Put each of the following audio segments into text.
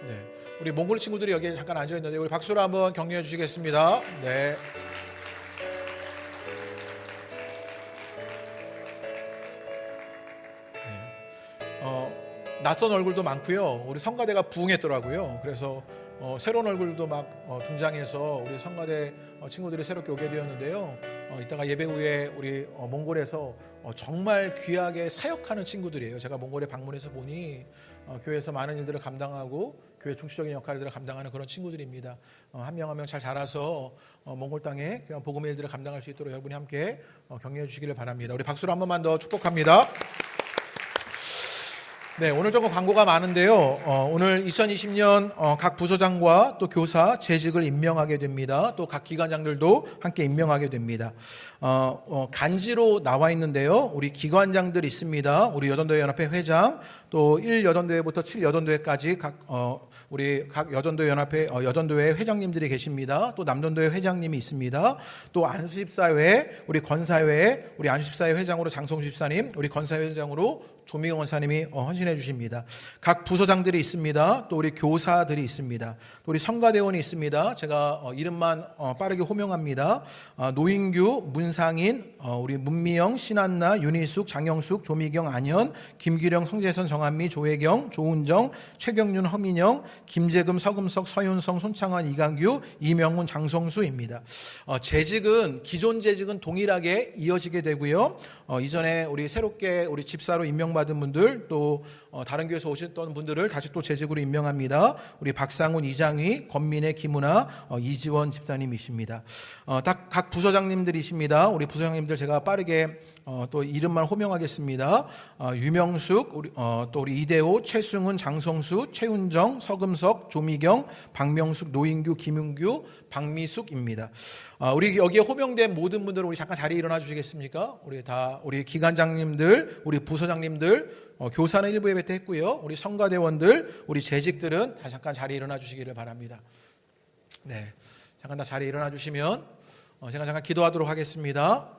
네, 우리 몽골 친구들이 여기에 잠깐 앉아 있는데 우리 박수로 한번 격려해 주시겠습니다. 네. 낯선 얼굴도 많고요. 우리 성가대가 부흥했더라고요. 그래서 새로운 얼굴도 막 등장해서 우리 성가대 친구들이 새롭게 오게 되었는데요. 이따가 예배 후에 우리 몽골에서 정말 귀하게 사역하는 친구들이에요. 제가 몽골에 방문해서 보니 교회에서 많은 일들을 감당하고 교회 중시적인 역할들을 감당하는 그런 친구들입니다. 한 명 한 명 잘 자라서 몽골 땅에 귀한 복음의 일들을 감당할 수 있도록 여러분이 함께 격려해 주시기를 바랍니다. 우리 박수로 한 번만 더 축복합니다. 네, 오늘 조금 광고가 많은데요. 오늘 2020년 각 부서장과 또 교사 재직을 임명하게 됩니다. 또 각 기관장들도 함께 임명하게 됩니다. 간지로 나와 있는데요. 우리 기관장들 있습니다. 우리 여전도회 연합회 회장, 또 1여전도회부터 7여전도회까지 우리 각 여전도회 연합회 여전도회 회장님들이 계십니다. 또 남전도회 회장님이 있습니다. 또 안수집사회, 우리 건사회, 우리 안수집사회 회장으로 장성수 집사님, 우리 건사회 회장으로 조미경 원사님이 헌신해 주십니다. 각 부서장들이 있습니다. 또 우리 교사들이 있습니다. 또 우리 성가대원이 있습니다. 제가 이름만 빠르게 호명합니다. 노인규, 문상인, 우리 문미영, 신한나, 윤희숙, 장영숙, 조미경, 안현, 김기령, 성재선, 정한미, 조혜경, 조은정, 최경윤, 허민영, 김재금, 서금석, 서윤성, 손창환, 이강규, 이명훈, 장성수입니다. 재직은 기존 재직은 동일하게 이어지게 되고요. 이전에 우리 새롭게 우리 집사로 임명받은 분들 또 다른 교회에서 오셨던 분들을 다시 또 재직으로 임명합니다. 우리 박상훈, 이장희, 권민혜, 김은아, 이지원 집사님이십니다. 각 부서장님들이십니다. 우리 부서장님들 제가 빠르게 또 이름만 호명하겠습니다. 유명숙, 또 우리 이대호, 최승훈, 장성수, 최윤정, 서금석, 조미경, 박명숙, 노인규, 김윤규, 박미숙입니다. 우리 여기에 호명된 모든 분들은 우리 잠깐 자리에 일어나 주시겠습니까? 우리 기관장님들, 우리 부서장님들, 교사는 일부 예배 때 했고요. 우리 성가대원들, 우리 재직들은 다 잠깐 자리에 일어나 주시기를 바랍니다. 네, 잠깐 다 자리에 일어나 주시면 제가 잠깐 기도하도록 하겠습니다.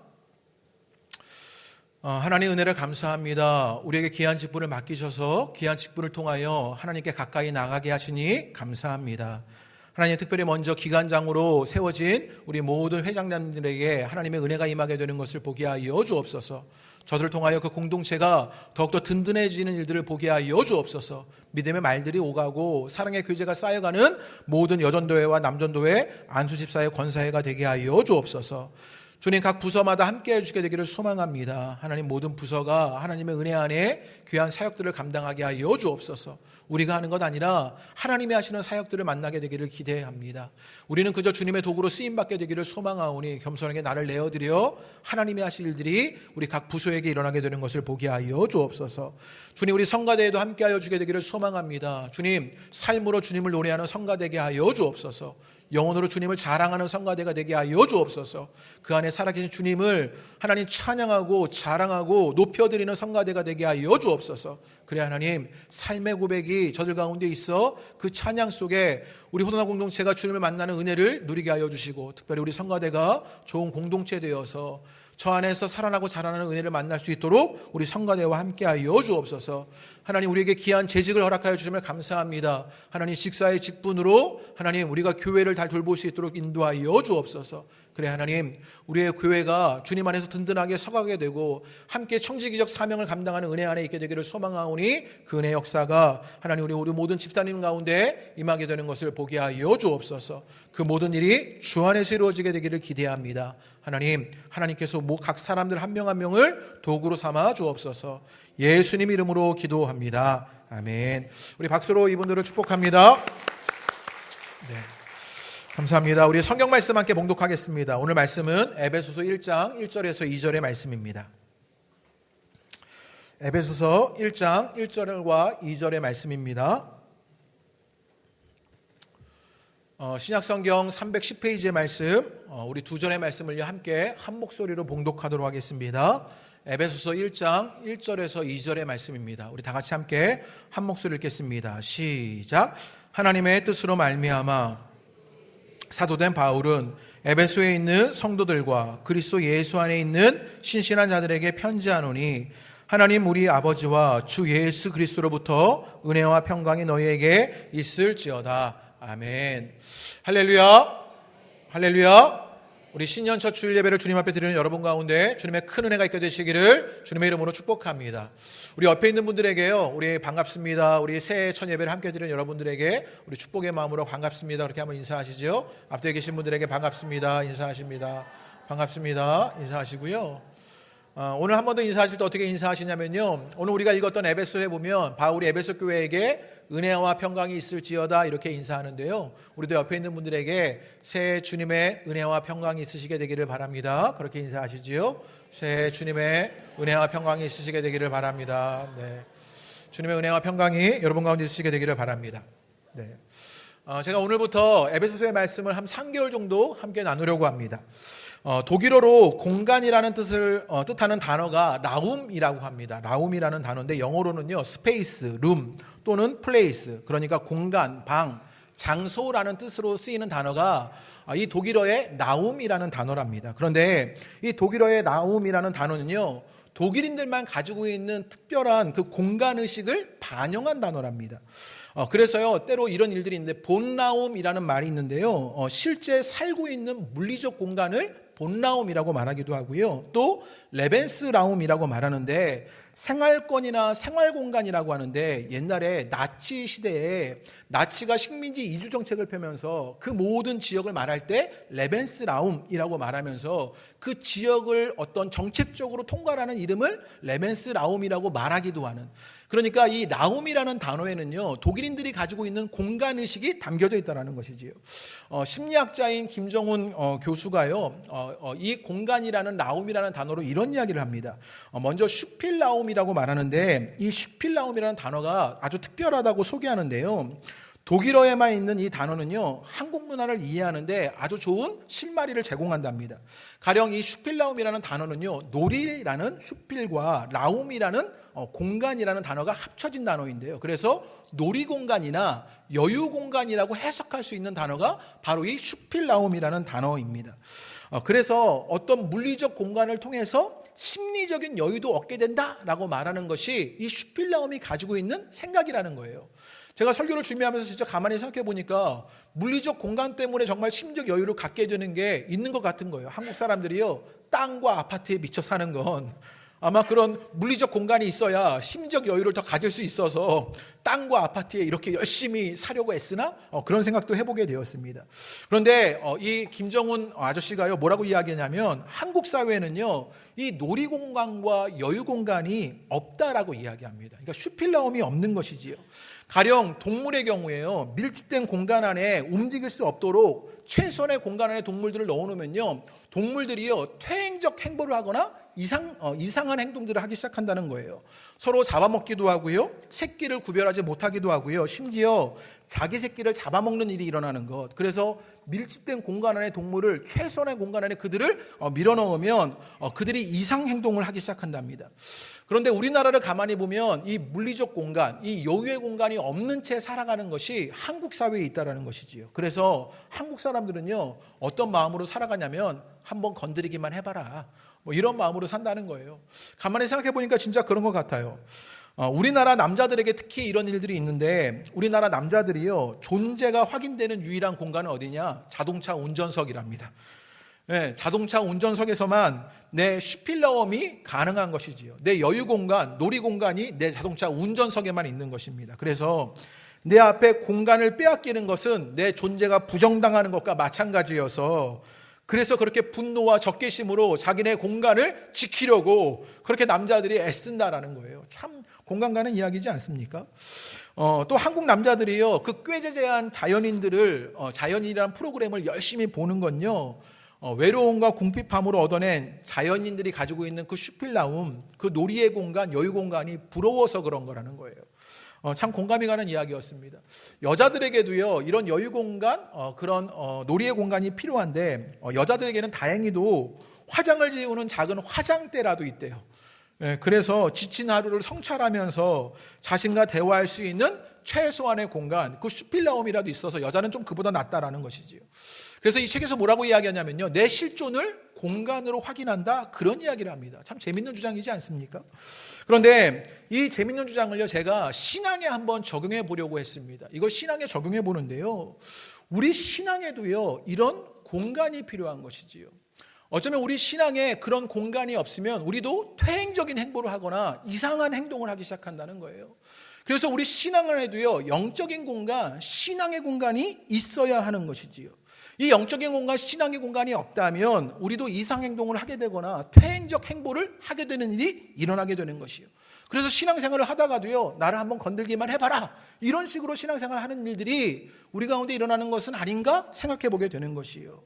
하나님 은혜를 감사합니다. 우리에게 귀한 직분을 맡기셔서 귀한 직분을 통하여 하나님께 가까이 나가게 하시니 감사합니다. 하나님, 특별히 먼저 기관장으로 세워진 우리 모든 회장님들에게 하나님의 은혜가 임하게 되는 것을 보게 하여 주옵소서. 저들을 통하여 그 공동체가 더욱더 든든해지는 일들을 보게 하여 주옵소서. 믿음의 말들이 오가고 사랑의 교제가 쌓여가는 모든 여전도회와 남전도회, 안수집사회, 권사회가 되게 하여 주옵소서. 주님, 각 부서마다 함께 해주게 되기를 소망합니다. 하나님, 모든 부서가 하나님의 은혜 안에 귀한 사역들을 감당하게 하여 주옵소서. 우리가 하는 것 아니라 하나님이 하시는 사역들을 만나게 되기를 기대합니다. 우리는 그저 주님의 도구로 쓰임받게 되기를 소망하오니 겸손하게 나를 내어드려 하나님이 하실 일들이 우리 각 부서에게 일어나게 되는 것을 보게 하여 주옵소서. 주님, 우리 성가대에도 함께 하여 주게 되기를 소망합니다. 주님, 삶으로 주님을 노래하는 성가되게 하여 주옵소서. 영혼으로 주님을 자랑하는 성가대가 되게 하여 주옵소서. 그 안에 살아계신 주님을 하나님 찬양하고 자랑하고 높여드리는 성가대가 되게 하여 주옵소서. 그래 하나님, 삶의 고백이 저들 가운데 있어 그 찬양 속에 우리 호도나 공동체가 주님을 만나는 은혜를 누리게 하여 주시고, 특별히 우리 성가대가 좋은 공동체 되어서 저 안에서 살아나고 자라나는 은혜를 만날 수 있도록 우리 성가대와 함께하여 주옵소서. 하나님, 우리에게 귀한 재직을 허락하여 주심을 감사합니다. 하나님, 직사의 직분으로 하나님 우리가 교회를 잘 돌볼 수 있도록 인도하여 주옵소서. 그래 하나님, 우리의 교회가 주님 안에서 든든하게 서가게 되고 함께 청지기적 사명을 감당하는 은혜 안에 있게 되기를 소망하오니 그 은혜 역사가 하나님 우리 모든 집사님 가운데 임하게 되는 것을 보게 하여 주옵소서. 그 모든 일이 주 안에서 이루어지게 되기를 기대합니다. 하나님께서 각 사람들 한 명 한 명을 도구로 삼아 주옵소서. 예수님 이름으로 기도합니다. 아멘. 우리 박수로 이분들을 축복합니다. 네, 감사합니다. 우리 성경 말씀 함께 봉독하겠습니다. 오늘 말씀은 에베소서 1장 1절에서 2절의 말씀입니다. 에베소서 1장 1절과 2절의 말씀입니다. 신약성경 310페이지의 말씀, 우리 두 절의 말씀을 함께 한 목소리로 봉독하도록 하겠습니다. 에베소서 1장 1절에서 2절의 말씀입니다. 우리 다 같이 함께 한 목소리 읽겠습니다. 시작. 하나님의 뜻으로 말미암아 사도된 바울은 에베소에 있는 성도들과 그리스도 예수 안에 있는 신실한 자들에게 편지하노니 하나님 우리 아버지와 주 예수 그리스도로부터 은혜와 평강이 너희에게 있을지어다. 아멘. 할렐루야. 할렐루야. 우리 신년 첫 주일 예배를 주님 앞에 드리는 여러분 가운데 주님의 큰 은혜가 있게 되시기를 주님의 이름으로 축복합니다. 우리 옆에 있는 분들에게요, 우리 반갑습니다. 우리 새해 첫 예배를 함께 드리는 여러분들에게 우리 축복의 마음으로 반갑습니다. 그렇게 한번 인사하시죠. 앞뒤에 계신 분들에게 반갑습니다. 인사하십니다. 반갑습니다. 인사하시고요. 오늘 한 번 더 인사하실 때 어떻게 인사하시냐면요, 오늘 우리가 읽었던 에베소에 보면 바울이 에베소 교회에게 은혜와 평강이 있을지어다 이렇게 인사하는데요, 우리도 옆에 있는 분들에게 새해 주님의 은혜와 평강이 있으시게 되기를 바랍니다. 그렇게 인사하시지요. 새해 주님의 은혜와 평강이 있으시게 되기를 바랍니다. 네. 주님의 은혜와 평강이 여러분 가운데 있으시게 되기를 바랍니다. 네. 제가 오늘부터 에베소서의 말씀을 한 3개월 정도 함께 나누려고 합니다. 독일어로 공간이라는 뜻을 뜻하는 단어가 라움이라고 합니다. 라움이라는 단어인데 영어로는요, 스페이스, 룸 또는 플레이스, 그러니까 공간, 방, 장소라는 뜻으로 쓰이는 단어가 이 독일어의 라움이라는 단어랍니다. 그런데 이 독일어의 라움이라는 단어는요, 독일인들만 가지고 있는 특별한 그 공간의식을 반영한 단어랍니다. 그래서요, 때로 이런 일들이 있는데 본라움이라는 말이 있는데요, 실제 살고 있는 물리적 공간을 본라움이라고 말하기도 하고요, 또 레벤스라움이라고 말하는데 생활권이나 생활공간이라고 하는데, 옛날에 나치 시대에 나치가 식민지 이주 정책을 펴면서 그 모든 지역을 말할 때 레벤스라움이라고 말하면서 그 지역을 어떤 정책적으로 통과하는 이름을 레벤스라움이라고 말하기도 하는, 그러니까 이 라움이라는 단어에는요, 독일인들이 가지고 있는 공간의식이 담겨져 있다는 것이지요. 심리학자인 김정훈 교수가요, 이 공간이라는 라움이라는 단어로 이런 이야기를 합니다. 먼저 슈필라움이라고 말하는데, 이 슈필라움이라는 단어가 아주 특별하다고 소개하는데요, 독일어에만 있는 이 단어는요, 한국 문화를 이해하는데 아주 좋은 실마리를 제공한답니다. 가령 이 슈필라움이라는 단어는요, 놀이라는 슈필과 라움이라는 공간이라는 단어가 합쳐진 단어인데요, 그래서 놀이공간이나 여유공간이라고 해석할 수 있는 단어가 바로 이 슈필라움이라는 단어입니다. 그래서 어떤 물리적 공간을 통해서 심리적인 여유도 얻게 된다라고 말하는 것이 이 슈필라움이 가지고 있는 생각이라는 거예요. 제가 설교를 준비하면서 진짜 가만히 생각해 보니까 물리적 공간 때문에 정말 심적 여유를 갖게 되는 게 있는 것 같은 거예요. 한국 사람들이요, 땅과 아파트에 미쳐 사는 건 아마 그런 물리적 공간이 있어야 심적 여유를 더 가질 수 있어서 땅과 아파트에 이렇게 열심히 사려고 애쓰나? 그런 생각도 해보게 되었습니다. 그런데 이 김정훈 아저씨가요, 뭐라고 이야기하냐면 한국 사회에는요, 이 놀이공간과 여유공간이 없다라고 이야기합니다. 그러니까 슈필라움이 없는 것이지요. 가령 동물의 경우에요, 밀집된 공간 안에 움직일 수 없도록 최선의 공간 안에 동물들을 넣어놓으면요, 동물들이요, 퇴행적 행보를 하거나 이상한 행동들을 하기 시작한다는 거예요. 서로 잡아먹기도 하고요, 새끼를 구별하지 못하기도 하고요, 심지어 자기 새끼를 잡아먹는 일이 일어나는 것. 그래서 밀집된 공간 안에 동물을, 최선의 공간 안에 그들을 밀어넣으면 그들이 이상 행동을 하기 시작한답니다. 그런데 우리나라를 가만히 보면 이 물리적 공간, 이 여유의 공간이 없는 채 살아가는 것이 한국 사회에 있다는 것이지요. 그래서 한국 사람들은요, 어떤 마음으로 살아가냐면 한번 건드리기만 해봐라, 이런 마음으로 산다는 거예요. 가만히 생각해 보니까 진짜 그런 것 같아요. 우리나라 남자들에게 특히 이런 일들이 있는데, 우리나라 남자들이요, 존재가 확인되는 유일한 공간은 어디냐? 자동차 운전석이랍니다. 네, 자동차 운전석에서만 내 슈필라움이 가능한 것이지요. 내 여유 공간, 놀이 공간이 내 자동차 운전석에만 있는 것입니다. 그래서 내 앞에 공간을 빼앗기는 것은 내 존재가 부정당하는 것과 마찬가지여서, 그래서 그렇게 분노와 적개심으로 자기네 공간을 지키려고 그렇게 남자들이 애쓴다라는 거예요. 참 공감 가는 이야기지 않습니까? 또 한국 남자들이요, 그 꾀죄죄한 자연인들을, 자연인이라는 프로그램을 열심히 보는 건요, 외로움과 궁핍함으로 얻어낸 자연인들이 가지고 있는 그 슈필라움, 그 놀이의 공간, 여유 공간이 부러워서 그런 거라는 거예요. 참 공감이 가는 이야기였습니다. 여자들에게도요, 이런 여유 공간, 그런 놀이의 공간이 필요한데, 여자들에게는 다행히도 화장을 지우는 작은 화장대라도 있대요. 그래서 지친 하루를 성찰하면서 자신과 대화할 수 있는 최소한의 공간, 그 슈필라움이라도 있어서 여자는 좀 그보다 낫다라는 것이지요. 그래서 이 책에서 뭐라고 이야기하냐면요, 내 실존을 공간으로 확인한다, 그런 이야기를 합니다. 참 재밌는 주장이지 않습니까? 그런데 이 재밌는 주장을요, 제가 신앙에 한번 적용해 보려고 했습니다. 이걸 신앙에 적용해 보는데요, 우리 신앙에도요 이런 공간이 필요한 것이지요. 어쩌면 우리 신앙에 그런 공간이 없으면 우리도 퇴행적인 행보를 하거나 이상한 행동을 하기 시작한다는 거예요. 그래서 우리 신앙 안에도요 영적인 공간, 신앙의 공간이 있어야 하는 것이지요. 이 영적인 공간, 신앙의 공간이 없다면 우리도 이상 행동을 하게 되거나 퇴행적 행보를 하게 되는 일이 일어나게 되는 것이요. 그래서 신앙생활을 하다가도요, 나를 한번 건들기만 해봐라, 이런 식으로 신앙생활을 하는 일들이 우리 가운데 일어나는 것은 아닌가 생각해 보게 되는 것이요.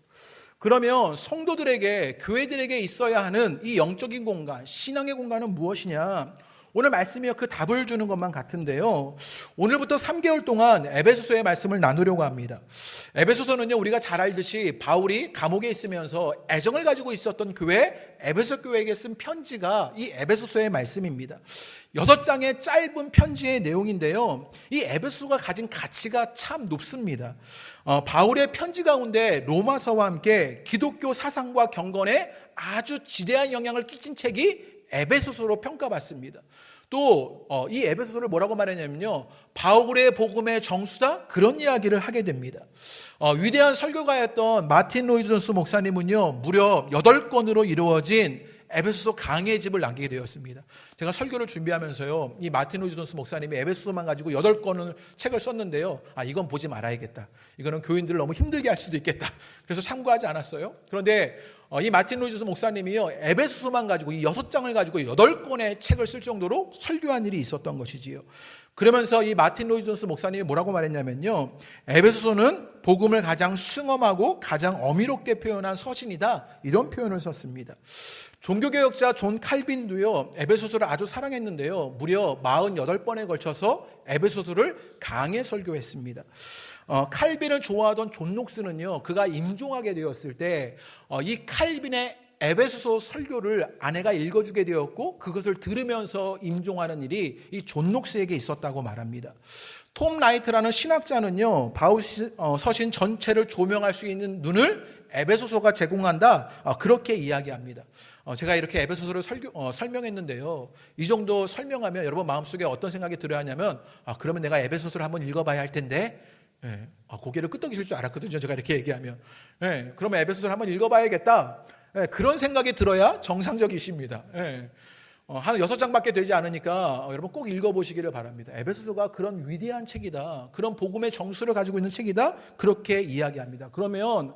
그러면 성도들에게, 교회들에게 있어야 하는 이 영적인 공간, 신앙의 공간은 무엇이냐? 오늘 말씀이 그 답을 주는 것만 같은데요, 오늘부터 3개월 동안 에베소서의 말씀을 나누려고 합니다. 에베소서는요, 우리가 잘 알듯이 바울이 감옥에 있으면서 애정을 가지고 있었던 교회, 에베소 교회에게 쓴 편지가 이 에베소서의 말씀입니다. 6장의 짧은 편지의 내용인데요, 이 에베소서가 가진 가치가 참 높습니다. 바울의 편지 가운데 로마서와 함께 기독교 사상과 경건에 아주 지대한 영향을 끼친 책이 에베소서로 평가받습니다. 또 이 에베소서를 뭐라고 말하냐면요, 바울의 복음의 정수다, 그런 이야기를 하게 됩니다. 위대한 설교가였던 마틴 로이드 존스 목사님은요, 무려 8권으로 이루어진 에베소서 강의 집을 남기게 되었습니다. 제가 설교를 준비하면서요, 이 마틴 로이드 존스 목사님이 에베소서만 가지고 8권을 책을 썼는데요, 이건 보지 말아야겠다, 이거는 교인들을 너무 힘들게 할 수도 있겠다, 그래서 참고하지 않았어요. 그런데 이 마틴 로이드 존스 목사님이요, 에베소서만 가지고 이 6장을 가지고 8권의 책을 쓸 정도로 설교한 일이 있었던 것이지요. 그러면서 이 마틴 로이드 존스 목사님이 뭐라고 말했냐면요, 에베소서는 복음을 가장 숭엄하고 가장 어미롭게 표현한 서신이다, 이런 표현을 썼습니다. 종교개혁자 존 칼빈도요, 에베소서를 아주 사랑했는데요, 무려 48번에 걸쳐서 에베소서를 강해 설교했습니다. 칼빈을 좋아하던 존 녹스는요, 그가 임종하게 되었을 때 이 칼빈의 에베소서 설교를 아내가 읽어주게 되었고, 그것을 들으면서 임종하는 일이 이 존 녹스에게 있었다고 말합니다. 톰 라이트라는 신학자는요, 바울 서신 전체를 조명할 수 있는 눈을 에베소서가 제공한다, 그렇게 이야기합니다. 제가 이렇게 에베소서를 설명했는데요, 이 정도 설명하면 여러분 마음속에 어떤 생각이 들어야 하냐면, 그러면 내가 에베소서를 한번 읽어봐야 할 텐데, 고개를 끄덕이실 줄 알았거든요, 제가 이렇게 얘기하면. 그러면 에베소서를 한번 읽어봐야겠다, 그런 생각이 들어야 정상적이십니다. 한 6장밖에 되지 않으니까 여러분 꼭 읽어보시기를 바랍니다. 에베소서가 그런 위대한 책이다, 그런 복음의 정수를 가지고 있는 책이다, 그렇게 이야기합니다. 그러면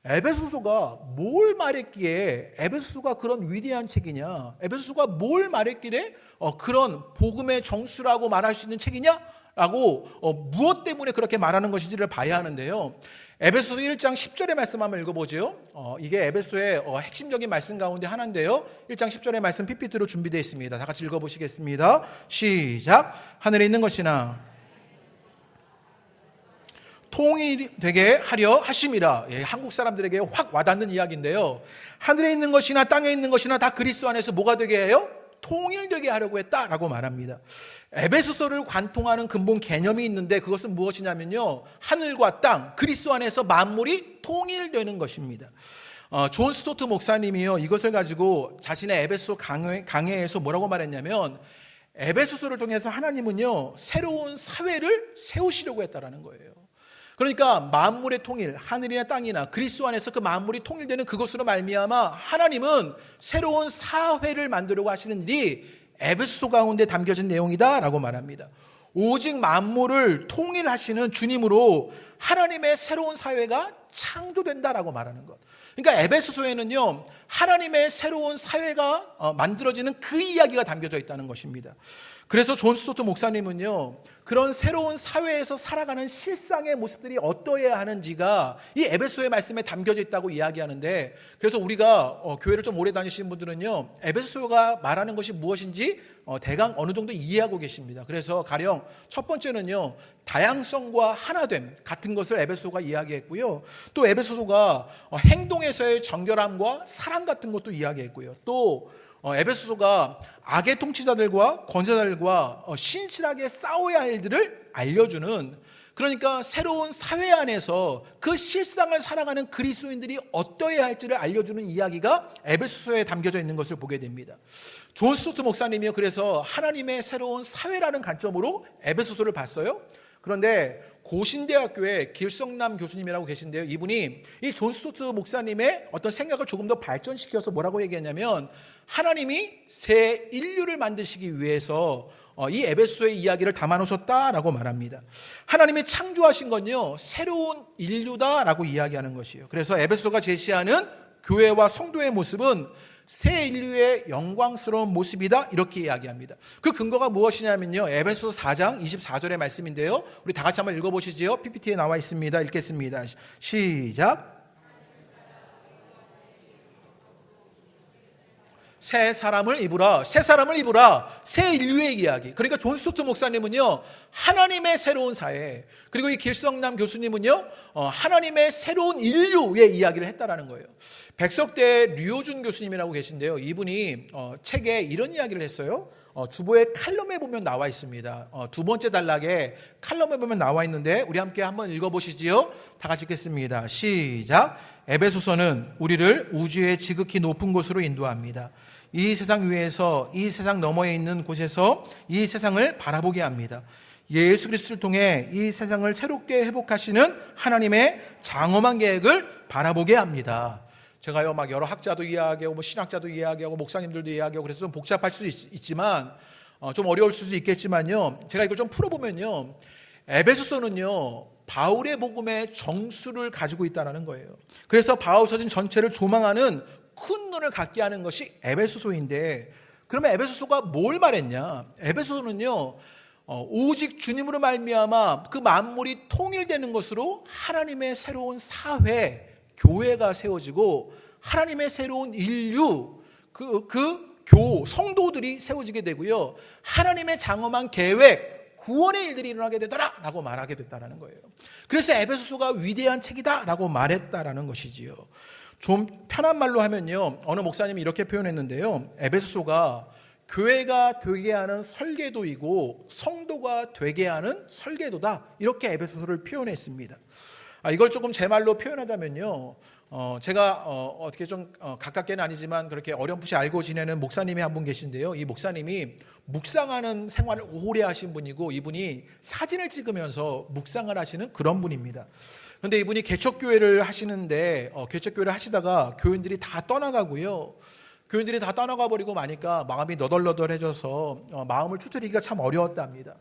에베소서가 뭘 말했기에 에베소서가 그런 위대한 책이냐, 에베소서가 뭘 말했기에 그런 복음의 정수라고 말할 수 있는 책이냐 라고 무엇 때문에 그렇게 말하는 것인지를 봐야 하는데요, 에베소서 1장 10절의 말씀 한번 읽어보죠. 이게 에베소의 핵심적인 말씀 가운데 하나인데요, 1장 10절의 말씀 PPT로 준비되어 있습니다. 다 같이 읽어보시겠습니다. 시작. 하늘에 있는 것이나 통일되게 하려 하심이라. 한국 사람들에게 확 와닿는 이야기인데요, 하늘에 있는 것이나 땅에 있는 것이나 다 그리스도 안에서 뭐가 되게 해요? 통일되게 하려고 했다라고 말합니다. 에베소서를 관통하는 근본 개념이 있는데, 그것은 무엇이냐면요, 하늘과 땅, 그리스도 안에서 만물이 통일되는 것입니다. 존 스토트 목사님이요, 이것을 가지고 자신의 에베소 강해에서 뭐라고 말했냐면, 에베소서를 통해서 하나님은요, 새로운 사회를 세우시려고 했다라는 거예요. 그러니까 만물의 통일, 하늘이나 땅이나 그리스도 안에서 그 만물이 통일되는 그것으로 말미암아 하나님은 새로운 사회를 만들려고 하시는 일이 에베소서 가운데 담겨진 내용이다라고 말합니다. 오직 만물을 통일하시는 주님으로 하나님의 새로운 사회가 창조된다라고 말하는 것. 그러니까 에베소서에는요, 하나님의 새로운 사회가 만들어지는 그 이야기가 담겨져 있다는 것입니다. 그래서 존 스토트 목사님은요, 그런 새로운 사회에서 살아가는 실상의 모습들이 어떠해야 하는지가 이 에베소의 말씀에 담겨져 있다고 이야기하는데, 그래서 우리가 교회를 좀 오래 다니시는 분들은요, 에베소가 말하는 것이 무엇인지 대강 어느 정도 이해하고 계십니다. 그래서 가령 첫 번째는요, 다양성과 하나됨 같은 것을 에베소가 이야기했고요, 또 에베소가 행동에서의 정결함과 사랑 같은 것도 이야기했고요, 또 에베소서가 악의 통치자들과 권세자들과 신실하게 싸워야 할 일들을 알려주는 그러니까 새로운 사회 안에서 그 실상을 살아가는 그리스도인들이 어떠해야 할지를 알려주는 이야기가 에베소서에 담겨져 있는 것을 보게 됩니다. 존 스토트 목사님이요, 그래서 하나님의 새로운 사회라는 관점으로 에베소서를 봤어요. 그런데 고신대학교에 길성남 교수님이라고 계신데요, 이분이 이 존 스토트 목사님의 어떤 생각을 조금 더 발전시켜서 뭐라고 얘기했냐면, 하나님이 새 인류를 만드시기 위해서 이 에베소서의 이야기를 담아놓으셨다라고 말합니다. 하나님이 창조하신 건요, 새로운 인류다라고 이야기하는 것이에요. 그래서 에베소서가 제시하는 교회와 성도의 모습은 새 인류의 영광스러운 모습이다, 이렇게 이야기합니다. 그 근거가 무엇이냐면요, 에베소서 4장 24절의 말씀인데요, 우리 다 같이 한번 읽어보시죠. PPT에 나와 있습니다. 읽겠습니다. 시작. 새 사람을 입으라, 새 사람을 입으라, 새 인류의 이야기. 그러니까 존 스토트 목사님은요, 하나님의 새로운 사회, 그리고 이 길성남 교수님은요, 하나님의 새로운 인류의 이야기를 했다라는 거예요. 백석대 류호준 교수님이라고 계신데요, 이분이 책에 이런 이야기를 했어요. 주보의 칼럼에 보면 나와 있습니다. 두 번째 단락에 칼럼에 보면 나와 있는데, 우리 함께 한번 읽어보시지요. 다 같이 읽겠습니다. 시작. 에베소서는 우리를 우주의 지극히 높은 곳으로 인도합니다. 이 세상 위에서 이 세상 너머에 있는 곳에서 이 세상을 바라보게 합니다. 예수 그리스도를 통해 이 세상을 새롭게 회복하시는 하나님의 장엄한 계획을 바라보게 합니다. 제가요, 막 여러 학자도 이야기하고 뭐 신학자도 이야기하고 목사님들도 이야기하고 그래서 좀 복잡할 수도 있지만 좀 어려울 수도 있겠지만요, 제가 이걸 좀 풀어보면요, 에베소서는요, 바울의 복음의 정수를 가지고 있다는 거예요. 그래서 바울 서신 전체를 조망하는 큰 눈을 갖게 하는 것이 에베소서인데, 그러면 에베소서가 뭘 말했냐? 에베소서는요, 오직 주님으로 말미암아 그 만물이 통일되는 것으로 하나님의 새로운 사회, 교회가 세워지고 하나님의 새로운 인류, 성도들이 세워지게 되고요, 하나님의 장엄한 계획, 구원의 일들이 일어나게 되더라라고 말하게 됐다는 거예요. 그래서 에베소서가 위대한 책이다라고 말했다라는 것이지요. 좀 편한 말로 하면요, 어느 목사님이 이렇게 표현했는데요, 에베소서가 교회가 되게 하는 설계도이고 성도가 되게 하는 설계도다, 이렇게 에베소서를 표현했습니다. 이걸 조금 제 말로 표현하자면요, 제가 어떻게 좀 가깝게는 아니지만 그렇게 어렴풋이 알고 지내는 목사님이 한 분 계신데요, 이 목사님이 묵상하는 생활을 오래 하신 분이고, 이분이 사진을 찍으면서 묵상을 하시는 그런 분입니다. 그런데 이분이 개척교회를 하시는데, 개척교회를 하시다가 교인들이 다 떠나가고요, 교인들이 다 떠나가 버리고 마니까 마음이 너덜너덜해져서 마음을 추스리기가 참 어려웠답니다.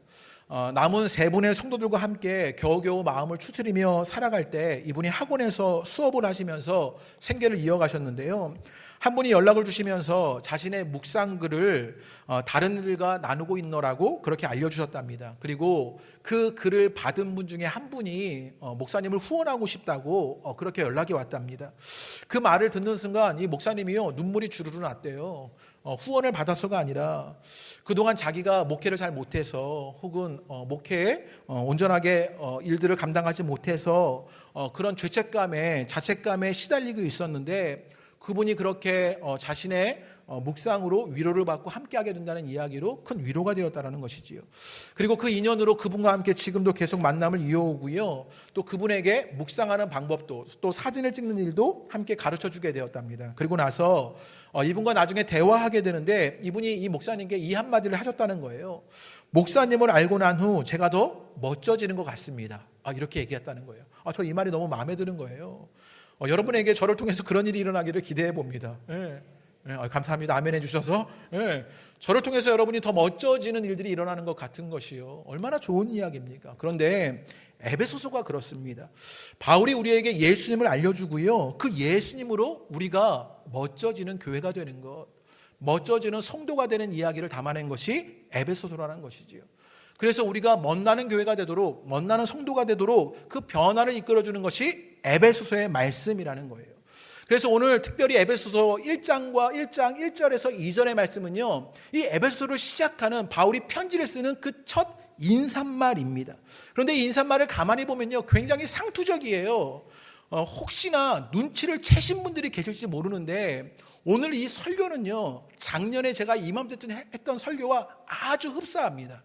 남은 세 분의 성도들과 함께 겨우겨우 마음을 추스리며 살아갈 때 이분이 학원에서 수업을 하시면서 생계를 이어가셨는데요, 한 분이 연락을 주시면서 자신의 묵상글을 다른 이들과 나누고 있노라고 그렇게 알려주셨답니다. 그리고 그 글을 받은 분 중에 한 분이 목사님을 후원하고 싶다고 그렇게 연락이 왔답니다. 그 말을 듣는 순간 이 목사님이요, 눈물이 주르르 났대요. 후원을 받아서가 아니라 그동안 자기가 목회를 잘 못해서, 혹은 목회에 온전하게 일들을 감당하지 못해서 그런 죄책감에, 자책감에 시달리고 있었는데, 그분이 그렇게 자신의 묵상으로 위로를 받고 함께하게 된다는 이야기로 큰 위로가 되었다는 것이지요. 그리고 그 인연으로 그분과 함께 지금도 계속 만남을 이어오고요, 또 그분에게 묵상하는 방법도, 또 사진을 찍는 일도 함께 가르쳐주게 되었답니다. 그리고 나서 이분과 나중에 대화하게 되는데, 이분이 이 목사님께 이 한마디를 하셨다는 거예요. 목사님을 알고 난 후 제가 더 멋져지는 것 같습니다. 이렇게 얘기했다는 거예요. 저 이 말이 너무 마음에 드는 거예요. 여러분에게 저를 통해서 그런 일이 일어나기를 기대해 봅니다. 감사합니다. 아멘 해주셔서. 저를 통해서 여러분이 더 멋져지는 일들이 일어나는 것 같은 것이요, 얼마나 좋은 이야기입니까? 그런데 에베소서가 그렇습니다. 바울이 우리에게 예수님을 알려주고요, 그 예수님으로 우리가 멋져지는 교회가 되는 것, 멋져지는 성도가 되는 이야기를 담아낸 것이 에베소서라는 것이지요. 그래서 우리가 멋나는 교회가 되도록, 멋나는 성도가 되도록 그 변화를 이끌어주는 것이 에베소서의 말씀이라는 거예요. 그래서 오늘 특별히 에베소서 1장과 1장 1절에서 2절의 말씀은요, 이 에베소서를 시작하는 바울이 편지를 쓰는 그 첫 인사말입니다. 그런데 이 인사말을 가만히 보면요, 굉장히 상투적이에요. 혹시나 눈치를 채신 분들이 계실지 모르는데, 오늘 이 설교는요, 작년에 제가 이맘때쯤 했던 설교와 아주 흡사합니다.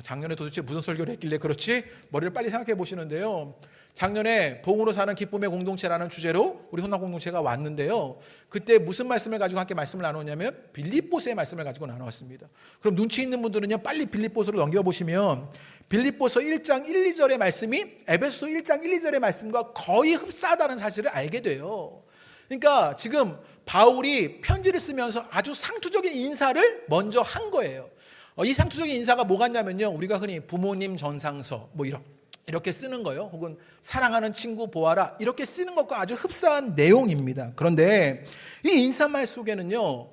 작년에 도대체 무슨 설교를 했길래 그렇지? 머리를 빨리 생각해 보시는데요. 작년에 복음으로 사는 기쁨의 공동체라는 주제로 우리 혼합 공동체가 왔는데요. 그때 무슨 말씀을 가지고 함께 말씀을 나누냐면 빌립보서의 말씀을 가지고 나누었습니다. 그럼 눈치 있는 분들은요, 빨리 빌립보서로 넘겨보시면 빌립보서 1장 1, 2절의 말씀이 에베소서 1장 1, 2절의 말씀과 거의 흡사하다는 사실을 알게 돼요. 그러니까 지금 바울이 편지를 쓰면서 아주 상투적인 인사를 먼저 한 거예요. 이 상투적인 인사가 뭐가 있냐면요, 우리가 흔히 부모님 전상서 뭐 이렇게 쓰는 거예요. 혹은 사랑하는 친구 보아라 이렇게 쓰는 것과 아주 흡사한 내용입니다. 그런데 이 인사말 속에는요,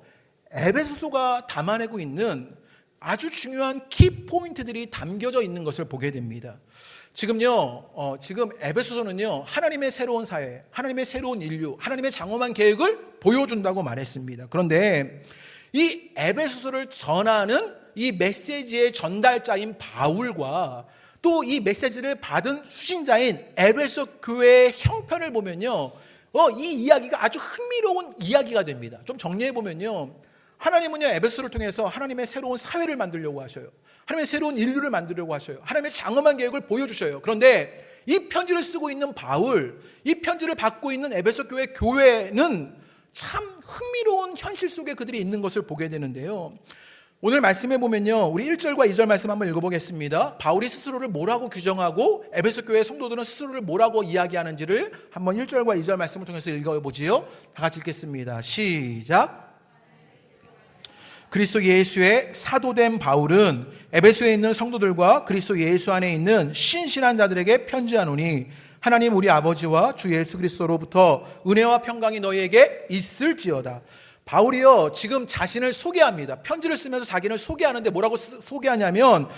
에베소서가 담아내고 있는 아주 중요한 키 포인트들이 담겨져 있는 것을 보게 됩니다. 지금 에베소서는요, 하나님의 새로운 사회, 하나님의 새로운 인류, 하나님의 장엄한 계획을 보여준다고 말했습니다. 그런데 이 에베소서를 전하는 이 메시지의 전달자인 바울과 또 이 메시지를 받은 수신자인 에베소 교회의 형편을 보면요, 이 이야기가 아주 흥미로운 이야기가 됩니다. 좀 정리해 보면요, 하나님은요, 에베소를 통해서 하나님의 새로운 사회를 만들려고 하셔요. 하나님의 새로운 인류를 만들려고 하셔요. 하나님의 장엄한 계획을 보여주셔요. 그런데 이 편지를 쓰고 있는 바울, 이 편지를 받고 있는 에베소 교회는 참 흥미로운 현실 속에 그들이 있는 것을 보게 되는데요. 오늘 말씀해 보면요, 우리 1절과 2절 말씀 한번 읽어보겠습니다. 바울이 스스로를 뭐라고 규정하고 에베소 교회 성도들은 스스로를 뭐라고 이야기하는지를 한번 1절과 2절 말씀을 통해서 읽어보지요. 다 같이 읽겠습니다. 시작. 그리스도 예수의 사도된 바울은 에베소에 있는 성도들과 그리스도 예수 안에 있는 신실한 자들에게 편지하노니 하나님 우리 아버지와 주 예수 그리스도로부터 은혜와 평강이 너희에게 있을지어다. 바울이요, 지금 자신을 소개합니다. 편지를 쓰면서 자기를 소개하는데 뭐라고 소개하냐면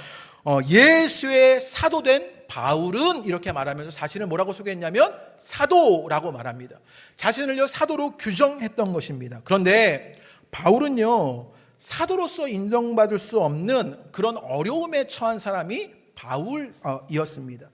예수의 사도된 바울은 이렇게 말하면서 자신을 뭐라고 소개했냐면 사도라고 말합니다. 자신을요, 사도로 규정했던 것입니다. 그런데 바울은요, 사도로서 인정받을 수 없는 그런 어려움에 처한 사람이 바울이었습니다.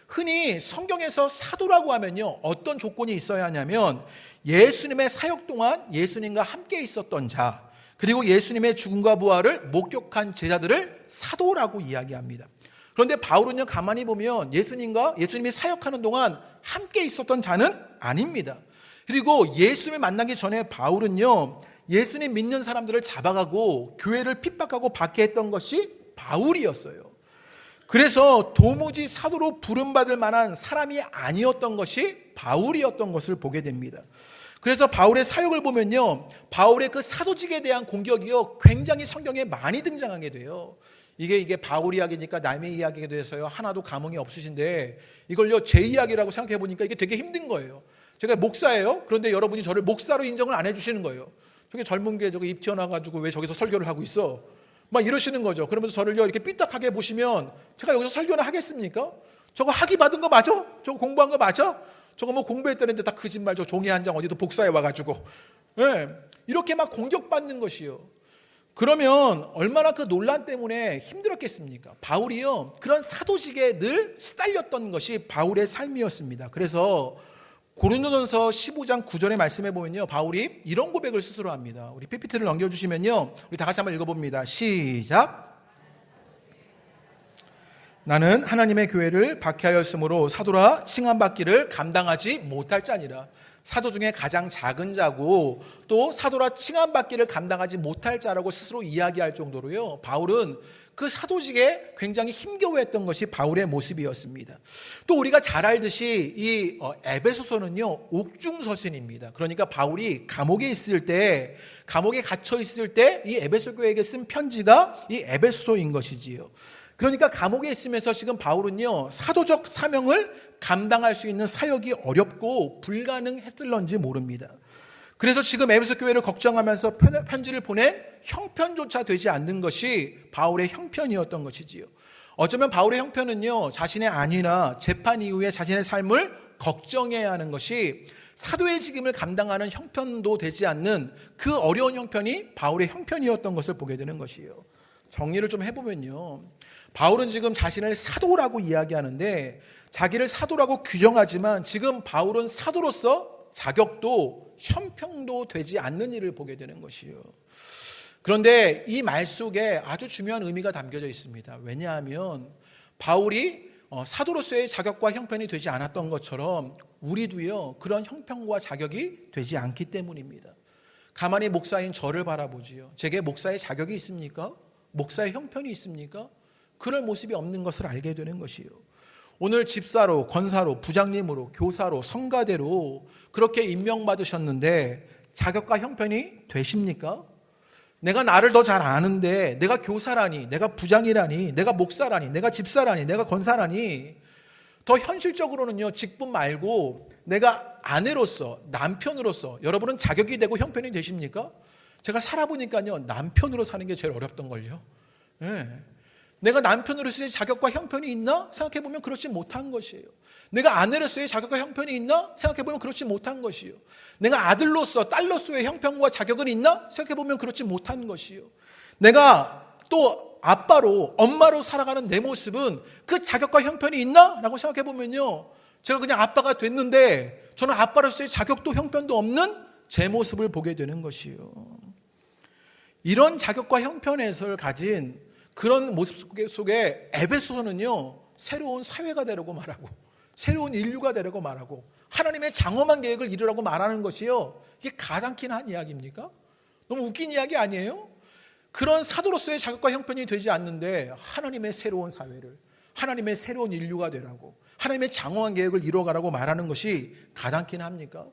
흔히 성경에서 사도라고 하면요, 어떤 조건이 있어야 하냐면 예수님의 사역 동안 예수님과 함께 있었던 자, 그리고 예수님의 죽음과 부활을 목격한 제자들을 사도라고 이야기합니다. 그런데 바울은요, 가만히 보면 예수님이 사역하는 동안 함께 있었던 자는 아닙니다. 그리고 예수님을 만나기 전에 바울은요, 예수님 믿는 사람들을 잡아가고 교회를 핍박하고 박해했던 것이 바울이었어요. 그래서 도무지 사도로 부름받을 만한 사람이 아니었던 것이 바울이었던 것을 보게 됩니다. 그래서 바울의 사역을 보면요, 바울의 그 사도직에 대한 공격이요, 굉장히 성경에 많이 등장하게 돼요. 이게 바울 이야기니까 남의 이야기가 돼서요, 하나도 감흥이 없으신데 이걸요, 제 이야기라고 생각해 보니까 이게 되게 힘든 거예요. 제가 목사예요. 그런데 여러분이 저를 목사로 인정을 안 해주시는 거예요. 저게 젊은 게 저거 입 튀어나와가지고 왜 저기서 설교를 하고 있어? 막 이러시는 거죠. 그러면서 저를요, 이렇게 삐딱하게 보시면 제가 여기서 설교를 하겠습니까? 저거 학위 받은 거 맞아? 저거 공부한 거 맞아? 저거 뭐 공부했다는데 다 거짓말, 저 종이 한 장 어디도 복사해 와가지고. 네, 이렇게 막 공격받는 것이요. 그러면 얼마나 그 논란 때문에 힘들었겠습니까? 바울이요, 그런 사도직에 늘 시달렸던 것이 바울의 삶이었습니다. 그래서 고린도전서 15장 9절의 말씀해 보면요, 바울이 이런 고백을 스스로 합니다. 우리 PPT를 넘겨주시면요, 우리 다 같이 한번 읽어봅니다. 시작. 나는 하나님의 교회를 박해하였으므로 사도라 칭함받기를 감당하지 못할 자니라. 사도 중에 가장 작은 자고 또 사도라 칭함받기를 감당하지 못할 자라고 스스로 이야기할 정도로요, 바울은 그 사도직에 굉장히 힘겨워했던 것이 바울의 모습이었습니다. 또 우리가 잘 알듯이 이 에베소서는요, 옥중서신입니다. 그러니까 바울이 감옥에 갇혀 있을 때 이 에베소 교회에게 쓴 편지가 이 에베소서인 것이지요. 그러니까 감옥에 있으면서 지금 바울은요, 사도적 사명을 감당할 수 있는 사역이 어렵고 불가능했을런지 모릅니다. 그래서 지금 에베소 교회를 걱정하면서 편지를 보낸 형편조차 되지 않는 것이 바울의 형편이었던 것이지요. 어쩌면 바울의 형편은요, 자신의 안위나 재판 이후에 자신의 삶을 걱정해야 하는 것이 사도의 직임을 감당하는 형편도 되지 않는 그 어려운 형편이 바울의 형편이었던 것을 보게 되는 것이에요. 정리를 좀 해보면요, 바울은 지금 자신을 사도라고 이야기하는데 자기를 사도라고 규정하지만 지금 바울은 사도로서 자격도 형평도 되지 않는 일을 보게 되는 것이에요. 그런데 이 말 속에 아주 중요한 의미가 담겨져 있습니다. 왜냐하면 바울이 사도로서의 자격과 형편이 되지 않았던 것처럼 우리도요, 그런 형편과 자격이 되지 않기 때문입니다. 가만히 목사인 저를 바라보지요. 제게 목사의 자격이 있습니까? 목사의 형편이 있습니까? 그럴 모습이 없는 것을 알게 되는 것이요. 오늘 집사로, 권사로, 부장님으로, 교사로, 성가대로 그렇게 임명받으셨는데 자격과 형편이 되십니까? 내가 나를 더 잘 아는데 내가 교사라니, 내가 부장이라니, 내가 목사라니, 내가 집사라니, 내가 권사라니, 더 현실적으로는요, 직분 말고 내가 아내로서, 남편으로서 여러분은 자격이 되고 형편이 되십니까? 제가 살아보니까요, 남편으로 사는 게 제일 어렵던 걸요. 네. 내가 남편으로서의 자격과 형편이 있나? 생각해보면 그렇지 못한 것이에요. 내가 아내로서의 자격과 형편이 있나? 생각해보면 그렇지 못한 것이요. 내가 아들로서, 딸로서의 형편과 자격은 있나? 생각해보면 그렇지 못한 것이요. 내가 또 아빠로, 엄마로 살아가는 내 모습은 그 자격과 형편이 있나? 라고 생각해보면요, 제가 그냥 아빠가 됐는데 저는 아빠로서의 자격도 형편도 없는 제 모습을 보게 되는 것이요. 이런 자격과 형편을 가진 그런 모습 속에 에베소서는요, 새로운 사회가 되려고 말하고 새로운 인류가 되려고 말하고 하나님의 장엄한 계획을 이루라고 말하는 것이요, 이게 가당키는 한 이야기입니까? 너무 웃긴 이야기 아니에요? 그런 사도로서의 자격과 형편이 되지 않는데 하나님의 새로운 사회를, 하나님의 새로운 인류가 되라고, 하나님의 장엄한 계획을 이루어가라고 말하는 것이 가당키는 합니까?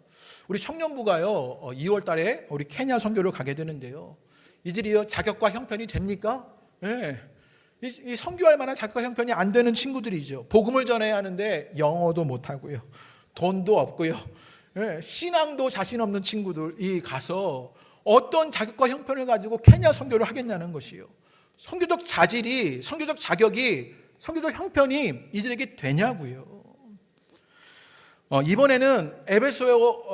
우리 청년부가요, 2월 달에 우리 케냐 선교를 가게 되는데요, 이들이요, 자격과 형편이 됩니까? 네. 이 선교할 만한 자격과 형편이 안 되는 친구들이죠. 복음을 전해야 하는데 영어도 못하고요, 돈도 없고요, 네. 신앙도 자신 없는 친구들이 가서 어떤 자격과 형편을 가지고 케냐 선교를 하겠냐는 것이요. 선교적 자질이, 선교적 자격이, 선교적 형편이 이들에게 되냐고요. 이번에는 에베소서의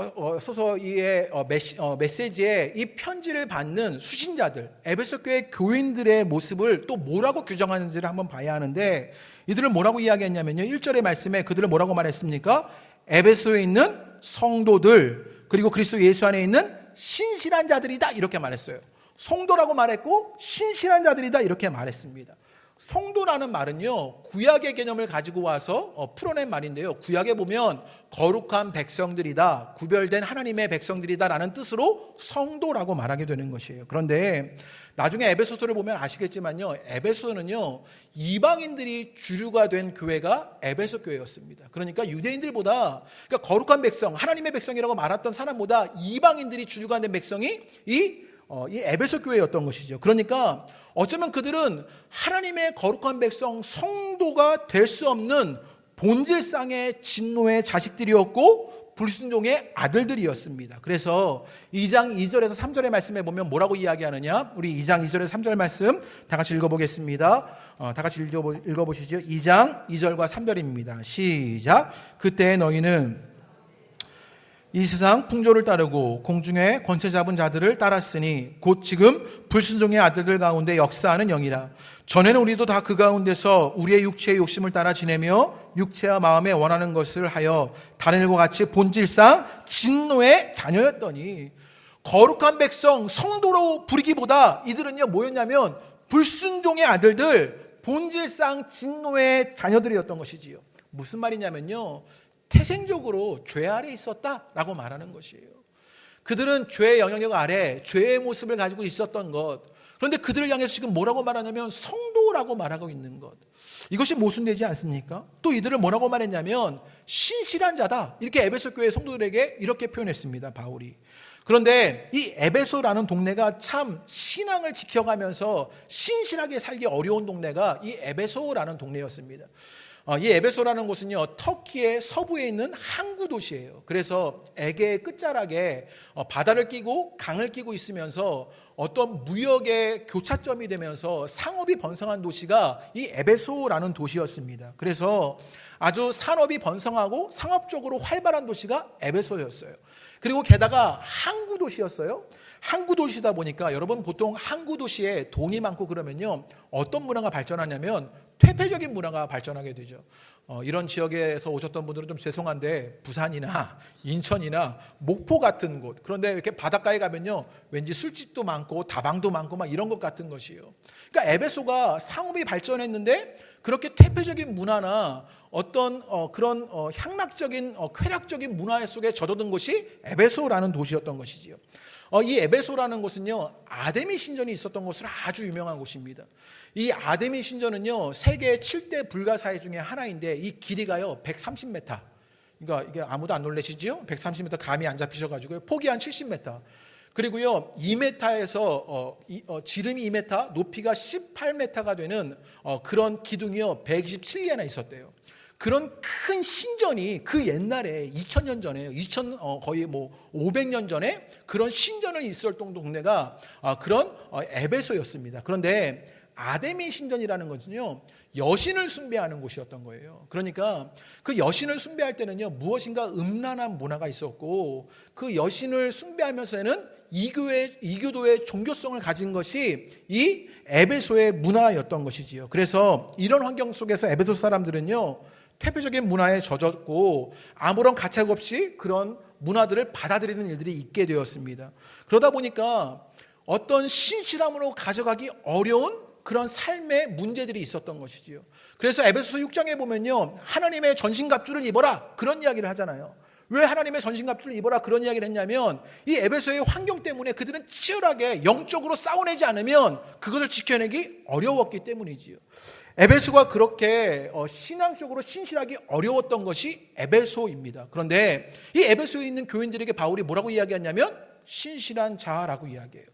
메시지에 이 편지를 받는 수신자들, 에베소 교회 교인들의 모습을 또 뭐라고 규정하는지를 한번 봐야 하는데, 이들을 뭐라고 이야기했냐면요, 1절의 말씀에 그들을 뭐라고 말했습니까? 에베소에 있는 성도들, 그리고 그리스도 예수 안에 있는 신실한 자들이다, 이렇게 말했어요. 성도라고 말했고 신실한 자들이다, 이렇게 말했습니다. 성도라는 말은요, 구약의 개념을 가지고 와서 풀어낸 말인데요, 구약에 보면 거룩한 백성들이다, 구별된 하나님의 백성들이다 라는 뜻으로 성도라고 말하게 되는 것이에요. 그런데 나중에 에베소서를 보면 아시겠지만요, 에베소는요, 이방인들이 주류가 된 교회가 에베소 교회였습니다. 그러니까 유대인들보다, 그러니까 거룩한 백성, 하나님의 백성이라고 말했던 사람보다 이방인들이 주류가 된 백성이 이 에베소 교회였던 것이죠. 그러니까 어쩌면 그들은 하나님의 거룩한 백성, 성도가 될 수 없는 본질상의 진노의 자식들이었고 불순종의 아들들이었습니다. 그래서 2장 2절에서 3절의 말씀에 보면 뭐라고 이야기하느냐, 우리 2장 2절에서 3절 말씀 다 같이 읽어보겠습니다. 다 같이 읽어보시죠. 2장 2절과 3절입니다. 시작. 그때 너희는 이 세상 풍조를 따르고 공중에 권세 잡은 자들을 따랐으니 곧 지금 불순종의 아들들 가운데 역사하는 영이라. 전에는 우리도 다 그 가운데서 우리의 육체의 욕심을 따라 지내며 육체와 마음에 원하는 것을 하여 다른 일과 같이 본질상 진노의 자녀였더니, 거룩한 백성, 성도로 부르기보다 이들은요, 뭐였냐면 불순종의 아들들, 본질상 진노의 자녀들이었던 것이지요. 무슨 말이냐면요, 태생적으로 죄 아래 있었다라고 말하는 것이에요. 그들은 죄의 영향력 아래 죄의 모습을 가지고 있었던 것. 그런데 그들을 향해서 지금 뭐라고 말하냐면 성도라고 말하고 있는 것. 이것이 모순되지 않습니까? 또 이들을 뭐라고 말했냐면 신실한 자다, 이렇게 에베소 교회 성도들에게 이렇게 표현했습니다, 바울이. 그런데 이 에베소라는 동네가 참 신앙을 지켜가면서 신실하게 살기 어려운 동네가 이 에베소라는 동네였습니다. 이 에베소라는 곳은요, 터키의 서부에 있는 항구 도시예요. 그래서 에게의 끝자락에 바다를 끼고 강을 끼고 있으면서 어떤 무역의 교차점이 되면서 상업이 번성한 도시가 이 에베소라는 도시였습니다. 그래서 아주 산업이 번성하고 상업적으로 활발한 도시가 에베소였어요. 그리고 게다가 항구 도시였어요. 항구 도시다 보니까 여러분, 보통 항구 도시에 돈이 많고 그러면요, 어떤 문화가 발전하냐면 퇴폐적인 문화가 발전하게 되죠. 이런 지역에서 오셨던 분들은 좀 죄송한데 부산이나 인천이나 목포 같은 곳, 그런데 이렇게 바닷가에 가면요 왠지 술집도 많고 다방도 많고 막 이런 것 같은 것이에요. 그러니까 에베소가 상업이 발전했는데 그렇게 퇴폐적인 문화나 어떤 그런 향락적인 쾌락적인 문화 속에 젖어든 곳이 에베소라는 도시였던 것이지요. 이 에베소라는 곳은요 아데미 신전이 있었던 곳으로 아주 유명한 곳입니다. 이 아데미 신전은요 세계 7대 불가사의 중에 하나인데 이 길이가요 130m. 그러니까 이게 아무도 안 놀라시죠? 130m 감이 안 잡히셔가지고요 폭이 한 70m. 그리고요 2m에서 지름이 2m, 높이가 18m가 되는 그런 기둥이요 127개나 있었대요. 그런 큰 신전이 그 옛날에 2000년 전에 거의 뭐 500년 전에 그런 신전을 있었던 동네가 그런 에베소였습니다. 그런데 아데미 신전이라는 것은요 여신을 숭배하는 곳이었던 거예요. 그러니까 그 여신을 숭배할 때는요 무엇인가 음란한 문화가 있었고 그 여신을 숭배하면서는 이교도의 종교성을 가진 것이 이 에베소의 문화였던 것이지요. 그래서 이런 환경 속에서 에베소 사람들은요 퇴폐적인 문화에 젖었고 아무런 가책 없이 그런 문화들을 받아들이는 일들이 있게 되었습니다. 그러다 보니까 어떤 신실함으로 가져가기 어려운 그런 삶의 문제들이 있었던 것이지요. 그래서 에베소서 6장에 보면요 하나님의 전신갑주를 입어라 그런 이야기를 하잖아요. 왜 하나님의 전신갑주를 입어라 그런 이야기를 했냐면 이 에베소의 환경 때문에 그들은 치열하게 영적으로 싸워내지 않으면 그것을 지켜내기 어려웠기 때문이지요. 에베소가 그렇게 신앙적으로 신실하기 어려웠던 것이 에베소입니다. 그런데 이 에베소에 있는 교인들에게 바울이 뭐라고 이야기하냐면 신실한 자라고 이야기해요.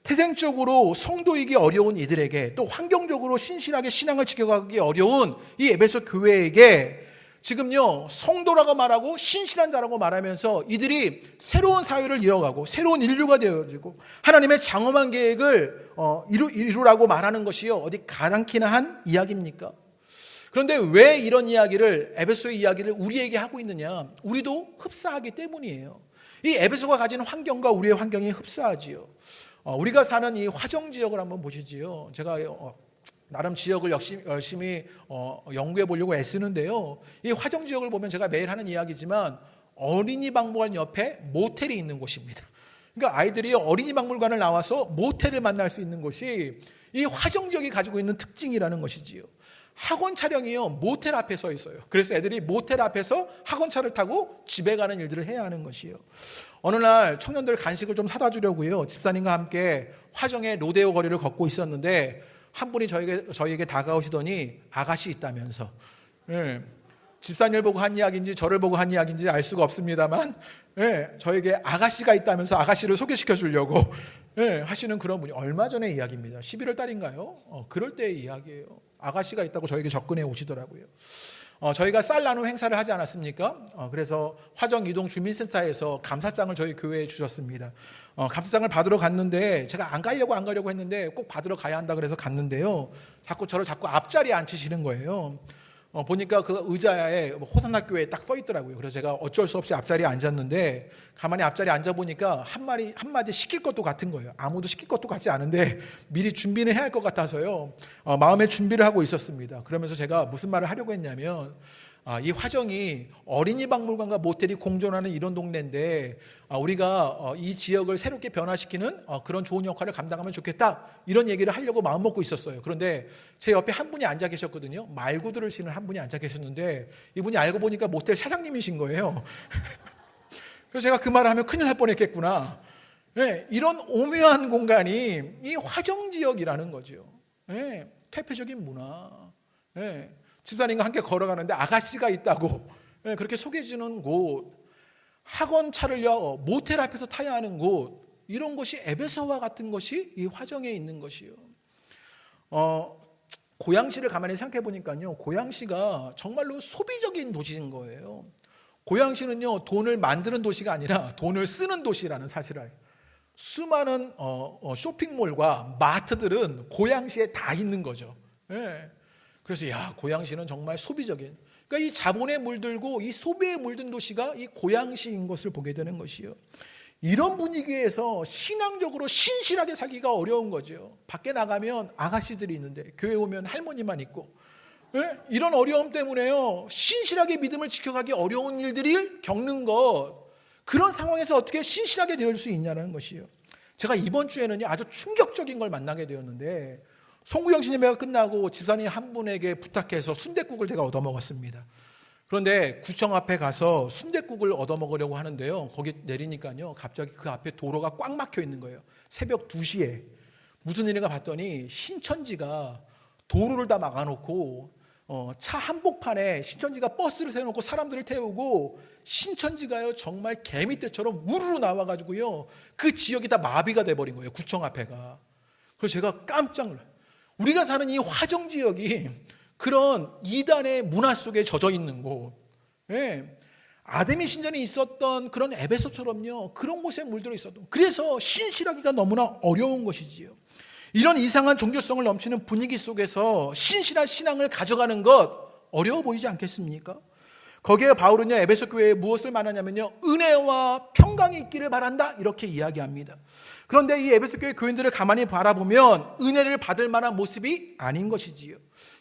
태생적으로 성도이기 어려운 이들에게 또 환경적으로 신실하게 신앙을 지켜가기 어려운 이 에베소 교회에게 지금요 성도라고 말하고 신실한 자라고 말하면서 이들이 새로운 사회를 이어가고 새로운 인류가 되어지고 하나님의 장엄한 계획을 이루라고 말하는 것이요 어디 가당키나 한 이야기입니까? 그런데 왜 이런 이야기를 에베소의 이야기를 우리에게 하고 있느냐? 우리도 흡사하기 때문이에요. 이 에베소가 가진 환경과 우리의 환경이 흡사하지요. 우리가 사는 이 화정 지역을 한번 보시지요. 제가 나름 지역을 열심히 연구해 보려고 애쓰는데요. 이 화정 지역을 보면 제가 매일 하는 이야기지만 어린이 박물관 옆에 모텔이 있는 곳입니다. 그러니까 아이들이 어린이 박물관을 나와서 모텔을 만날 수 있는 곳이 이 화정 지역이 가지고 있는 특징이라는 것이지요. 학원 차량이요 모텔 앞에 서 있어요. 그래서 애들이 모텔 앞에서 학원차를 타고 집에 가는 일들을 해야 하는 것이요. 어느 날 청년들 간식을 좀 사다 주려고요 집사님과 함께 화정의 로데오 거리를 걷고 있었는데 한 분이 저희에게 다가오시더니 아가씨 있다면서 집사님을 보고 한 이야기인지 저를 보고 한 이야기인지 알 수가 없습니다만 저에게 아가씨가 있다면서 아가씨를 소개시켜 주려고 하시는 그런 분이 얼마 전의 이야기입니다. 11월 달인가요? 그럴 때의 이야기예요. 아가씨가 있다고 저에게 접근해 오시더라고요. 저희가 쌀 나눔 행사를 하지 않았습니까? 그래서 화정 이동 주민센터에서 감사장을 저희 교회에 주셨습니다. 감사장을 받으러 갔는데 제가 안 가려고 했는데 꼭 받으러 가야 한다 그래서 갔는데요. 저를 자꾸 앞자리에 앉히시는 거예요. 보니까 그 의자에 호산나 교회에 딱 써 있더라고요. 그래서 제가 어쩔 수 없이 앞자리에 앉았는데 가만히 앞자리에 앉아보니까 한마디 시킬 것도 같은 거예요. 아무도 시킬 것도 같지 않은데 미리 준비는 해야 할 것 같아서요. 마음의 준비를 하고 있었습니다. 그러면서 제가 무슨 말을 하려고 했냐면 이 화정이 어린이 박물관과 모텔이 공존하는 이런 동네인데 우리가 이 지역을 새롭게 변화시키는 그런 좋은 역할을 감당하면 좋겠다 이런 얘기를 하려고 마음 먹고 있었어요. 그런데 제 옆에 한 분이 앉아 계셨거든요. 말구들을 신은 한 분이 앉아 계셨는데 이분이 알고 보니까 모텔 사장님이신 거예요. 그래서 제가 그 말을 하면 큰일 날 뻔했겠구나. 이런 오묘한 공간이 이 화정 지역이라는 거죠. 퇴폐적인 문화. 집사님과 함께 걸어가는데 아가씨가 있다고 그렇게 소개해주는 곳, 학원차를요 모텔 앞에서 타야 하는 곳, 이런 것이 에베소와 같은 것이 이 화정에 있는 것이요. 고양시를 가만히 생각해 보니까요, 고양시가 정말로 소비적인 도시인 거예요. 고양시는요 돈을 만드는 도시가 아니라 돈을 쓰는 도시라는 사실을 알고, 수많은 쇼핑몰과 마트들은 고양시에 다 있는 거죠. 그래서 고양시는 정말 소비적인, 그러니까 이 자본에 물들고 이 소비에 물든 도시가 이 고양시인 것을 보게 되는 것이요. 이런 분위기에서 신앙적으로 신실하게 살기가 어려운 거죠. 밖에 나가면 아가씨들이 있는데 교회 오면 할머니만 있고, 예? 이런 어려움 때문에요. 신실하게 믿음을 지켜가기 어려운 일들을 겪는 것. 그런 상황에서 어떻게 신실하게 될 수 있냐는 것이요. 제가 이번 주에는요, 아주 충격적인 걸 만나게 되었는데, 송구영신 예배가 끝나고 집사님 한 분에게 부탁해서 순댓국을 제가 얻어먹었습니다. 그런데 구청 앞에 가서 순댓국을 얻어먹으려고 하는데요, 거기 내리니까요, 갑자기 그 앞에 도로가 꽉 막혀 있는 거예요. 새벽 2시에. 무슨 일인가 봤더니 신천지가 도로를 다 막아놓고 차 한복판에 신천지가 버스를 세워놓고 사람들을 태우고, 신천지가요 정말 개미떼처럼 우르르 나와가지고요 그 지역이 다 마비가 돼버린 거예요. 구청 앞에가. 그래서 제가 깜짝 놀라요. 우리가 사는 이 화정지역이 그런 이단의 문화 속에 젖어 있는 곳, 예. 아데미 신전에 있었던 그런 에베소처럼요 그런 곳에 물들어 있었던, 그래서 신실하기가 너무나 어려운 것이지요. 이런 이상한 종교성을 넘치는 분위기 속에서 신실한 신앙을 가져가는 것 어려워 보이지 않겠습니까? 거기에 바울은요 에베소 교회에 무엇을 말하냐면요, 은혜와 평강이 있기를 바란다 이렇게 이야기합니다. 그런데 이 에베소 교회 교인들을 가만히 바라보면 은혜를 받을 만한 모습이 아닌 것이지요.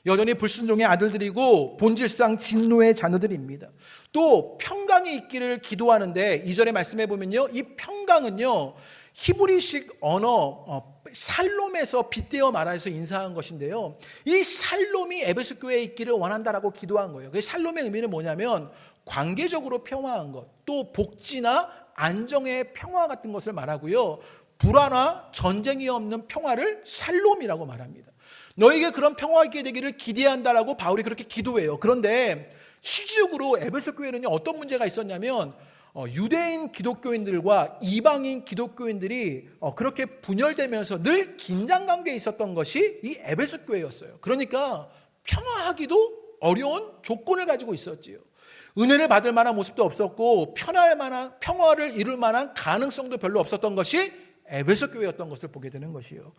여전히 불순종의 아들들이고 본질상 진노의 자녀들입니다. 또 평강이 있기를 기도하는데 2절에 말씀해 보면요, 이 평강은요 히브리식 언어 샬롬에서 빗대어 말해서 인사한 것인데요, 이 샬롬이 에베소 교회에 있기를 원한다라고 기도한 거예요. 그 샬롬의 의미는 뭐냐면 관계적으로 평화한 것, 또 복지나 안정의 평화 같은 것을 말하고요, 불화나 전쟁이 없는 평화를 샬롬이라고 말합니다. 너에게 그런 평화가 있게 되기를 기대한다라고 바울이 그렇게 기도해요. 그런데 실질적으로 에베소 교회는요 어떤 문제가 있었냐면, 유대인 기독교인들과 이방인 기독교인들이 그렇게 분열되면서 늘 긴장관계에 있었던 것이 이 에베소 교회였어요. 그러니까 평화하기도 어려운 조건을 가지고 있었지요. 은혜를 받을 만한 모습도 없었고 평화를 이룰 만한 가능성도 별로 없었던 것이 에베소 교회였던 것을 보게 되는 것이요.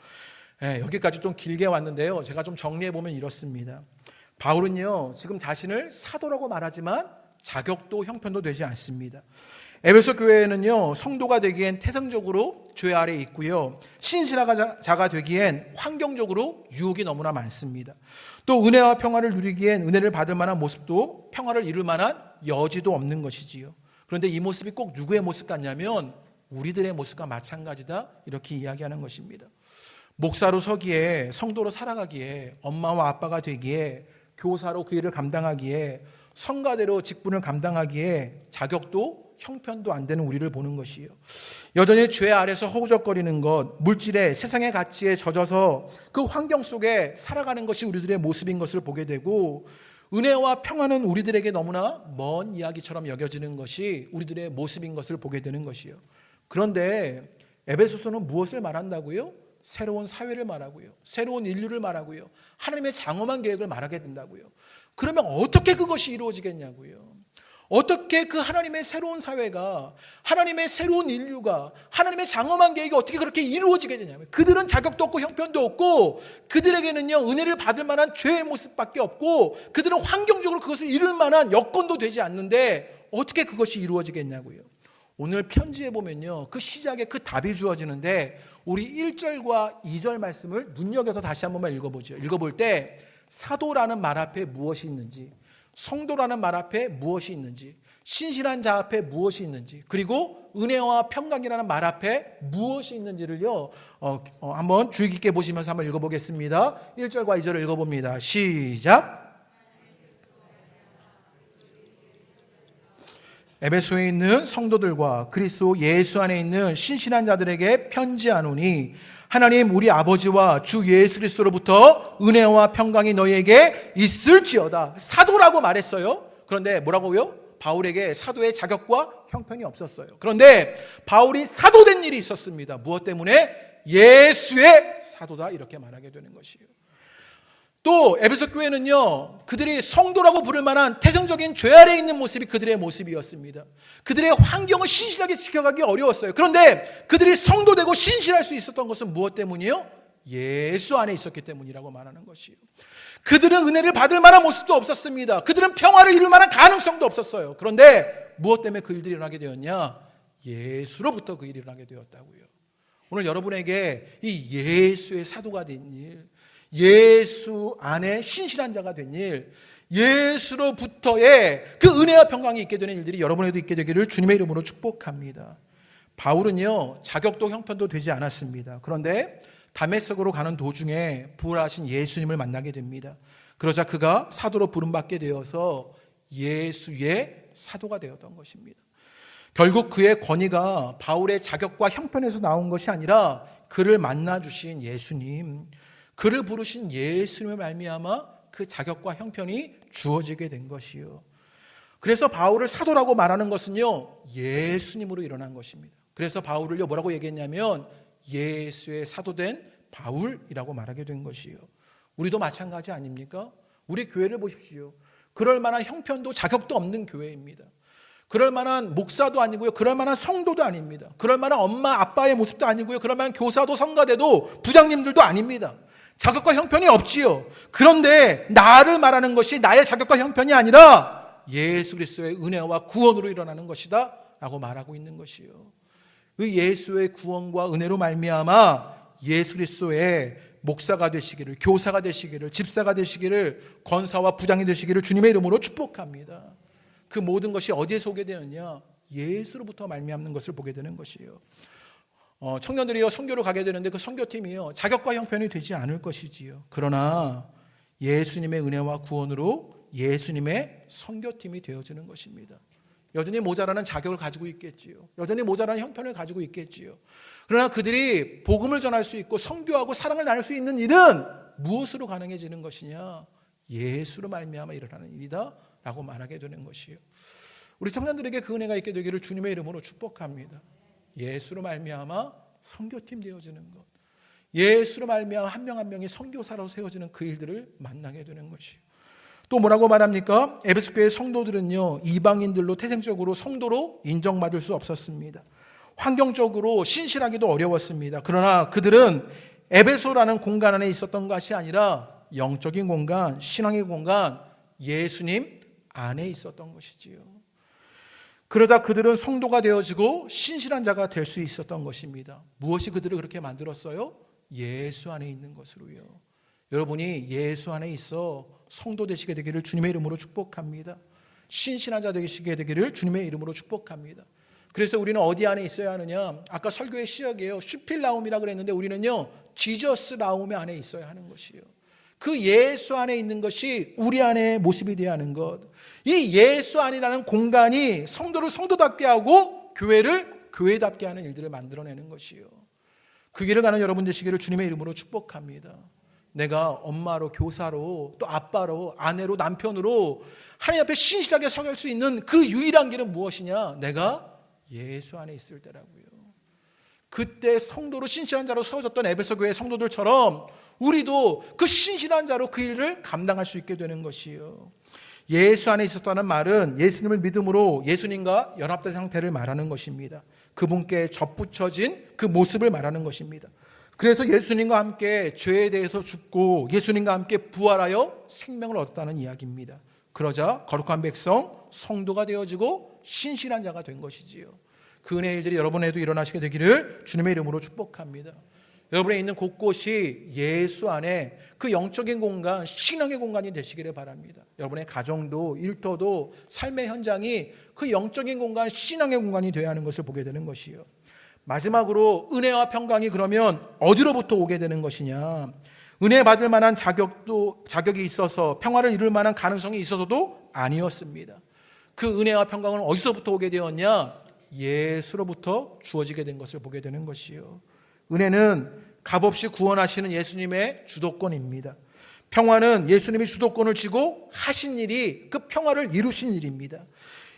여기까지 좀 길게 왔는데요, 제가 좀 정리해보면 이렇습니다. 바울은요 지금 자신을 사도라고 말하지만 자격도 형편도 되지 않습니다. 에베소 교회는요 성도가 되기엔 태생적으로 죄 아래에 있고요, 신실한 자가 되기엔 환경적으로 유혹이 너무나 많습니다. 또 은혜와 평화를 누리기엔 은혜를 받을 만한 모습도 평화를 이룰 만한 여지도 없는 것이지요. 그런데 이 모습이 꼭 누구의 모습 같냐면 우리들의 모습과 마찬가지다 이렇게 이야기하는 것입니다. 목사로 서기에, 성도로 살아가기에, 엄마와 아빠가 되기에, 교사로 그 일을 감당하기에, 성가대로 직분을 감당하기에 자격도 형편도 안 되는 우리를 보는 것이에요. 여전히 죄 아래서 허우적거리는 것, 물질의 세상의 가치에 젖어서 그 환경 속에 살아가는 것이 우리들의 모습인 것을 보게 되고, 은혜와 평화는 우리들에게 너무나 먼 이야기처럼 여겨지는 것이 우리들의 모습인 것을 보게 되는 것이에요. 그런데 에베소서는 무엇을 말한다고요? 새로운 사회를 말하고요, 새로운 인류를 말하고요, 하나님의 장엄한 계획을 말하게 된다고요. 그러면 어떻게 그것이 이루어지겠냐고요. 어떻게 그 하나님의 새로운 사회가, 하나님의 새로운 인류가, 하나님의 장엄한 계획이 어떻게 그렇게 이루어지게 되냐면, 그들은 자격도 없고 형편도 없고 그들에게는요 은혜를 받을 만한 죄의 모습밖에 없고 그들은 환경적으로 그것을 이룰 만한 여건도 되지 않는데 어떻게 그것이 이루어지겠냐고요. 오늘 편지에 보면요 그 시작에 그 답이 주어지는데, 우리 1절과 2절 말씀을 눈여겨서 다시 한 번만 읽어보죠. 읽어볼 때 사도라는 말 앞에 무엇이 있는지, 성도라는 말 앞에 무엇이 있는지, 신실한 자 앞에 무엇이 있는지, 그리고 은혜와 평강이라는 말 앞에 무엇이 있는지를요 한번 주의 깊게 보시면서 한번 읽어보겠습니다. 1절과 2절을 읽어봅니다. 시작. 에베소에 있는 성도들과 그리스도 예수 안에 있는 신실한 자들에게 편지하노니, 하나님 우리 아버지와 주 예수 그리스도로부터 은혜와 평강이 너희에게 있을지어다. 사도라고 말했어요. 그런데 뭐라고요? 바울에게 사도의 자격과 형편이 없었어요. 그런데 바울이 사도된 일이 있었습니다. 무엇 때문에? 예수의 사도다 이렇게 말하게 되는 것이에요. 또 에베소 교회는요 그들이 성도라고 부를 만한 태생적인 죄 아래에 있는 모습이 그들의 모습이었습니다. 그들의 환경을 신실하게 지켜가기 어려웠어요. 그런데 그들이 성도되고 신실할 수 있었던 것은 무엇 때문이에요? 예수 안에 있었기 때문이라고 말하는 것이에요. 그들은 은혜를 받을 만한 모습도 없었습니다. 그들은 평화를 이룰 만한 가능성도 없었어요. 그런데 무엇 때문에 그 일들이 일어나게 되었냐? 예수로부터 그 일이 일어나게 되었다고요. 오늘 여러분에게 이 예수의 사도가 된 일, 예수 안에 신실한 자가 된 일, 예수로부터의 그 은혜와 평강이 있게 되는 일들이 여러분에도 있게 되기를 주님의 이름으로 축복합니다. 바울은요, 자격도 형편도 되지 않았습니다. 그런데 다메섹으로 가는 도중에 부활하신 예수님을 만나게 됩니다. 그러자 그가 사도로 부름받게 되어서 예수의 사도가 되었던 것입니다. 결국 그의 권위가 바울의 자격과 형편에서 나온 것이 아니라 그를 만나주신 예수님, 그를 부르신 예수님을 말미암아 그 자격과 형편이 주어지게 된 것이요. 그래서 바울을 사도라고 말하는 것은요, 예수님으로 일어난 것입니다. 그래서 바울을요, 뭐라고 얘기했냐면 예수의 사도된 바울이라고 말하게 된 것이요. 우리도 마찬가지 아닙니까? 우리 교회를 보십시오. 그럴 만한 형편도 자격도 없는 교회입니다. 그럴 만한 목사도 아니고요, 그럴 만한 성도도 아닙니다. 그럴 만한 엄마 아빠의 모습도 아니고요, 그럴 만한 교사도 성가대도 부장님들도 아닙니다. 자격과 형편이 없지요. 그런데 나를 말하는 것이 나의 자격과 형편이 아니라 예수 그리스도의 은혜와 구원으로 일어나는 것이다 라고 말하고 있는 것이요. 그 예수의 구원과 은혜로 말미암아 예수 그리스도의 목사가 되시기를, 교사가 되시기를, 집사가 되시기를, 권사와 부장이 되시기를 주님의 이름으로 축복합니다. 그 모든 것이 어디에서 오게 되었냐? 예수로부터 말미암는 것을 보게 되는 것이에요. 청년들이요, 선교로 가게 되는데 그 선교팀이요, 자격과 형편이 되지 않을 것이지요. 그러나 예수님의 은혜와 구원으로 예수님의 선교팀이 되어지는 것입니다. 여전히 모자라는 자격을 가지고 있겠지요. 여전히 모자라는 형편을 가지고 있겠지요. 그러나 그들이 복음을 전할 수 있고 선교하고 사랑을 나눌 수 있는 일은 무엇으로 가능해지는 것이냐? 예수로 말미암아 일어나는 일이다 라고 말하게 되는 것이요. 우리 청년들에게 그 은혜가 있게 되기를 주님의 이름으로 축복합니다. 예수로 말미암아 선교팀 되어지는 것, 예수로 말미암아 한 명 한 명이 선교사로 세워지는 그 일들을 만나게 되는 것이요. 또 뭐라고 말합니까? 에베소 교회 성도들은요, 이방인들로 태생적으로 성도로 인정받을 수 없었습니다. 환경적으로 신실하기도 어려웠습니다. 그러나 그들은 에베소라는 공간 안에 있었던 것이 아니라 영적인 공간, 신앙의 공간, 예수님 안에 있었던 것이지요. 그러자 그들은 성도가 되어지고 신실한 자가 될 수 있었던 것입니다. 무엇이 그들을 그렇게 만들었어요? 예수 안에 있는 것으로요. 여러분이 예수 안에 있어 성도 되시게 되기를 주님의 이름으로 축복합니다. 신실한 자 되시게 되기를 주님의 이름으로 축복합니다. 그래서 우리는 어디 안에 있어야 하느냐? 아까 설교의 시작이에요. 슈필라움이라고 그랬는데 우리는요, 지저스 라움 안에 있어야 하는 것이에요. 그 예수 안에 있는 것이 우리 안에 모습이 되어야 하는 것. 이 예수 안이라는 공간이 성도를 성도답게 하고 교회를 교회답게 하는 일들을 만들어내는 것이요. 그 길을 가는 여러분 되시기를 주님의 이름으로 축복합니다. 내가 엄마로, 교사로, 또 아빠로, 아내로, 남편으로 하나님 앞에 신실하게 서갈 수 있는 그 유일한 길은 무엇이냐? 내가 예수 안에 있을 때라고요. 그때 성도로 신실한 자로 세워졌던 에베소 교회 성도들처럼 우리도 그 신실한 자로 그 일을 감당할 수 있게 되는 것이요. 예수 안에 있었다는 말은 예수님을 믿음으로 예수님과 연합된 상태를 말하는 것입니다. 그분께 접붙여진 그 모습을 말하는 것입니다. 그래서 예수님과 함께 죄에 대해서 죽고 예수님과 함께 부활하여 생명을 얻었다는 이야기입니다. 그러자 거룩한 백성, 성도가 되어지고 신실한 자가 된 것이지요. 그 은혜의 일들이 여러분에도 일어나시게 되기를 주님의 이름으로 축복합니다. 여러분의 있는 곳곳이 예수 안에 그 영적인 공간, 신앙의 공간이 되시기를 바랍니다. 여러분의 가정도, 일터도, 삶의 현장이 그 영적인 공간, 신앙의 공간이 되어야 하는 것을 보게 되는 것이요. 마지막으로 은혜와 평강이 그러면 어디로부터 오게 되는 것이냐? 은혜 받을 만한 자격이 있어서 평화를 이룰 만한 가능성이 있어서도 아니었습니다. 그 은혜와 평강은 어디서부터 오게 되었냐? 예수로부터 주어지게 된 것을 보게 되는 것이요. 은혜는 값없이 구원하시는 예수님의 주도권입니다. 평화는 예수님이 주도권을 쥐고 하신 일이 그 평화를 이루신 일입니다.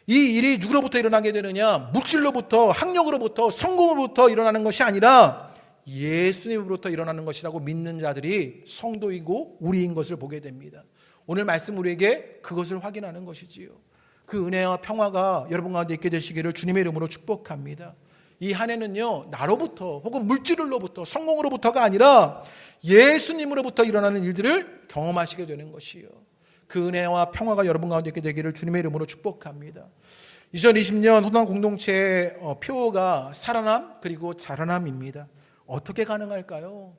이 일이 누구로부터 일어나게 되느냐? 물질로부터, 학력으로부터, 성공으로부터 일어나는 것이 아니라 예수님으로부터 일어나는 것이라고 믿는 자들이 성도이고 우리인 것을 보게 됩니다. 오늘 말씀 우리에게 그것을 확인하는 것이지요. 그 은혜와 평화가 여러분 가운데 있게 되시기를 주님의 이름으로 축복합니다. 이 한 해는요, 나로부터 혹은 물질로부터, 성공으로부터가 아니라 예수님으로부터 일어나는 일들을 경험하시게 되는 것이요. 그 은혜와 평화가 여러분 가운데 있게 되기를 주님의 이름으로 축복합니다. 2020년 호남 공동체의 표어가 살아남 그리고 자라남입니다. 어떻게 가능할까요?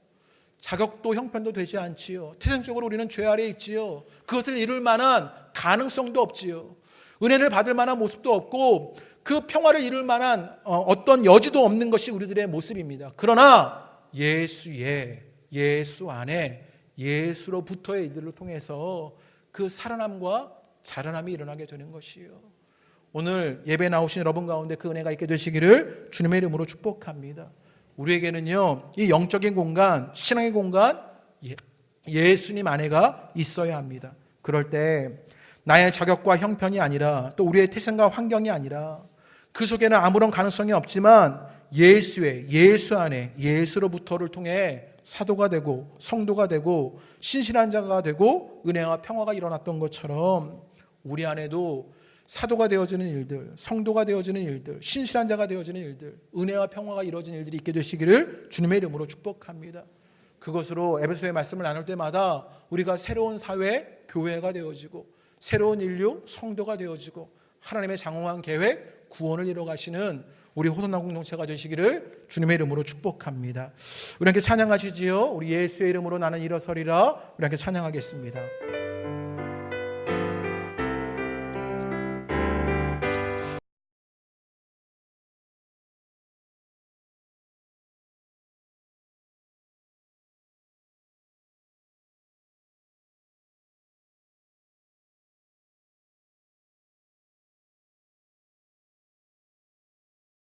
자격도 형편도 되지 않지요. 태생적으로 우리는 죄 아래에 있지요. 그것을 이룰 만한 가능성도 없지요. 은혜를 받을 만한 모습도 없고 그 평화를 이룰 만한 어떤 여지도 없는 것이 우리들의 모습입니다. 그러나 예수 안에 예수로부터의 일들을 통해서 그 살아남과 자라남이 일어나게 되는 것이요. 오늘 예배 나오신 여러분 가운데 그 은혜가 있게 되시기를 주님의 이름으로 축복합니다. 우리에게는요, 이 영적인 공간, 신앙의 공간, 예수님 안에가 있어야 합니다. 그럴 때 나의 자격과 형편이 아니라 또 우리의 태생과 환경이 아니라 그 속에는 아무런 가능성이 없지만 예수 안에 예수로부터를 통해 사도가 되고 성도가 되고 신실한 자가 되고 은혜와 평화가 일어났던 것처럼 우리 안에도 사도가 되어지는 일들, 성도가 되어지는 일들, 신실한 자가 되어지는 일들, 은혜와 평화가 이루어지는 일들이 있게 되시기를 주님의 이름으로 축복합니다. 그것으로 에베소의 말씀을 나눌 때마다 우리가 새로운 사회, 교회가 되어지고 새로운 인류, 성도가 되어지고 하나님의 장엄한 계획, 구원을 이뤄가시는 우리 호선남 공동체가 되시기를 주님의 이름으로 축복합니다. 우리 함께 찬양하시지요. 우리 예수의 이름으로 나는 일어서리라. 우리 함께 찬양하겠습니다.